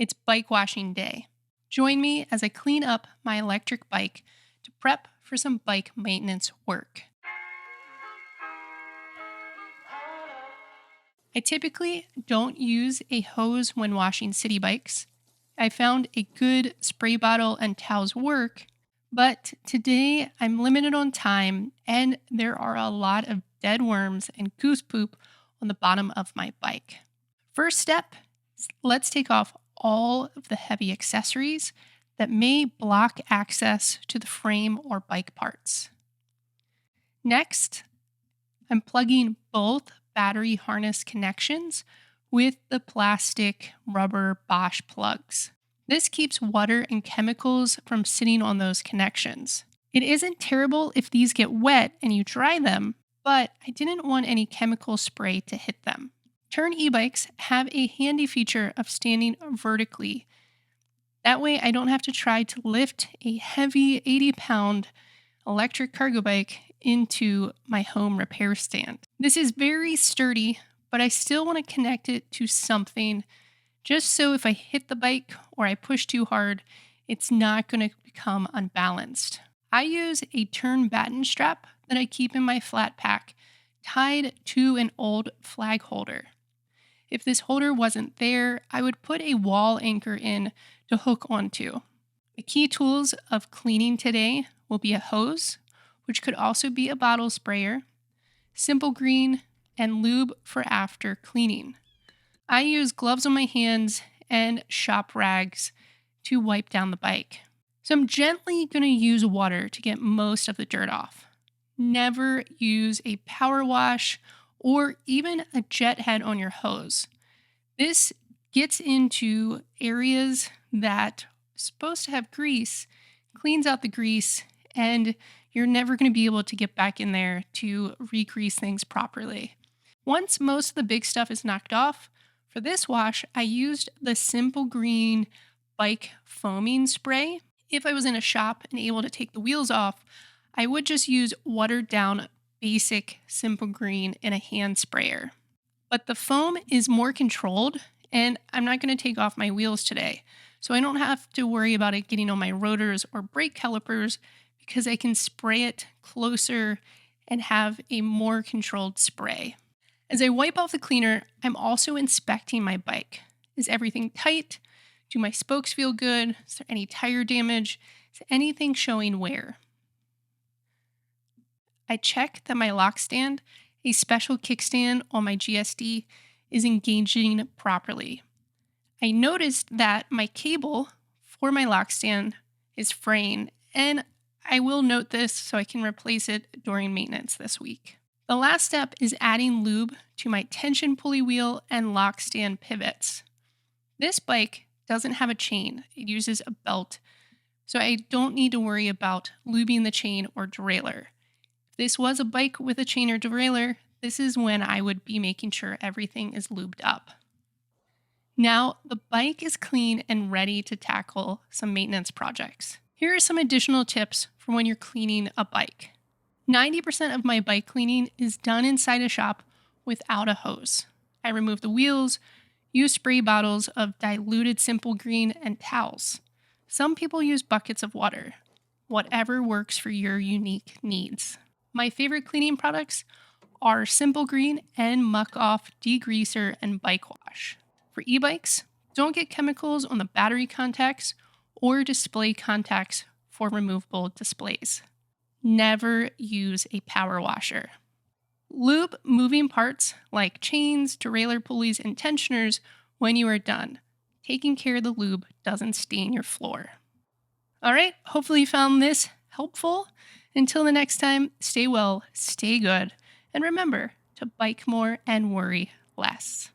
It's bike washing day. Join me as I clean up my electric bike to prep for some bike maintenance work. I typically don't use a hose when washing city bikes. I found a good spray bottle and towels work, but today I'm limited on time and there are a lot of dead worms and goose poop on the bottom of my bike. First step, let's take off all of the heavy accessories that may block access to the frame or bike parts. Next, I'm plugging both battery harness connections with the plastic rubber Bosch plugs. This keeps water and chemicals from sitting on those connections. It isn't terrible if these get wet and you dry them, but I didn't want any chemical spray to hit them. Tern e-bikes have a handy feature of standing vertically. That way I don't have to try to lift a heavy 80-pound electric cargo bike into my home repair stand. This is very sturdy, but I still want to connect it to something just so if I hit the bike or I push too hard, it's not going to become unbalanced. I use a Tern batten strap that I keep in my flat pack tied to an old flag holder. If this holder wasn't there, I would put a wall anchor in to hook onto. The key tools of cleaning today will be a hose, which could also be a bottle sprayer, simple green, and lube for after cleaning. I use gloves on my hands and shop rags to wipe down the bike. So I'm gently going to use water to get most of the dirt off. Never use a power wash or even a jet head on your hose. This gets into areas that are supposed to have grease, cleans out the grease, and you're never going to be able to get back in there to re-grease things properly. Once most of the big stuff is knocked off, for this wash, I used the Simple Green bike foaming spray. If I was in a shop and able to take the wheels off, I would just use watered down basic Simple Green in a hand sprayer. But the foam is more controlled, and I'm not going to take off my wheels today, so I don't have to worry about it getting on my rotors or brake calipers because I can spray it closer and have a more controlled spray. As I wipe off the cleaner, I'm also inspecting my bike. Is everything tight? Do my spokes feel good? Is there any tire damage? Is anything showing wear? I check that my lock stand, a special kickstand on my GSD, is engaging properly. I noticed that my cable for my lock stand is fraying, and I will note this so I can replace it during maintenance this week. The last step is adding lube to my tension pulley wheel and lock stand pivots. This bike doesn't have a chain, it uses a belt, so I don't need to worry about lubing the chain or derailleur. If this was a bike with a chain or derailleur, this is when I would be making sure everything is lubed up. Now, the bike is clean and ready to tackle some maintenance projects. Here are some additional tips for when you're cleaning a bike. 90% of my bike cleaning is done inside a shop without a hose. I remove the wheels, use spray bottles of diluted Simple Green and towels. Some people use buckets of water. Whatever works for your unique needs. My favorite cleaning products are Simple Green and Muck Off Degreaser and Bike Wash. For e-bikes, don't get chemicals on the battery contacts or display contacts for removable displays. Never use a power washer. Lube moving parts like chains, derailleur pulleys, and tensioners when you are done. Taking care of the lube doesn't stain your floor. All right, hopefully you found this helpful. Until the next time, stay well, stay good, and remember to bike more and worry less.